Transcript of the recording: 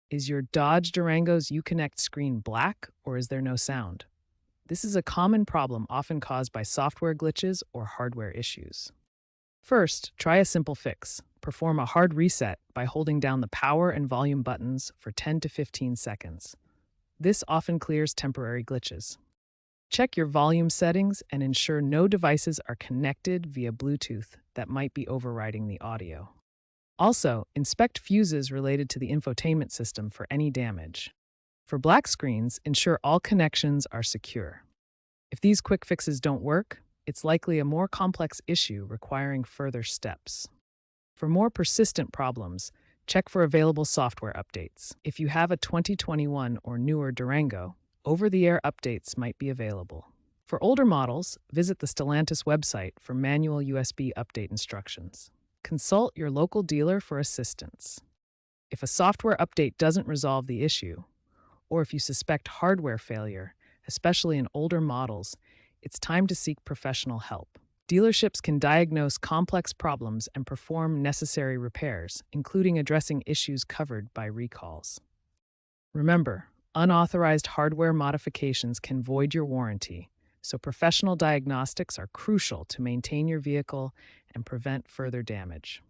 Is your Dodge Durango's Uconnect screen black or is there no sound? This is a common problem often caused by software glitches or hardware issues. First, try a simple fix. Perform a hard reset by holding down the power and volume buttons for 10 to 15 seconds. This often clears temporary glitches. Check your volume settings and ensure no devices are connected via Bluetooth that might be overriding the audio. Also, inspect fuses related to the infotainment system for any damage. For black screens, ensure all connections are secure. If these quick fixes don't work, it's likely a more complex issue requiring further steps. For more persistent problems, check for available software updates. If you have a 2021 or newer Durango, over-the-air updates might be available. For older models, visit the Stellantis website for manual USB update instructions. Consult your local dealer for assistance. If a software update doesn't resolve the issue, or if you suspect hardware failure, especially in older models, it's time to seek professional help. Dealerships can diagnose complex problems and perform necessary repairs, including addressing issues covered by recalls. Remember, unauthorized hardware modifications can void your warranty, so professional diagnostics are crucial to maintain your vehicle and prevent further damage.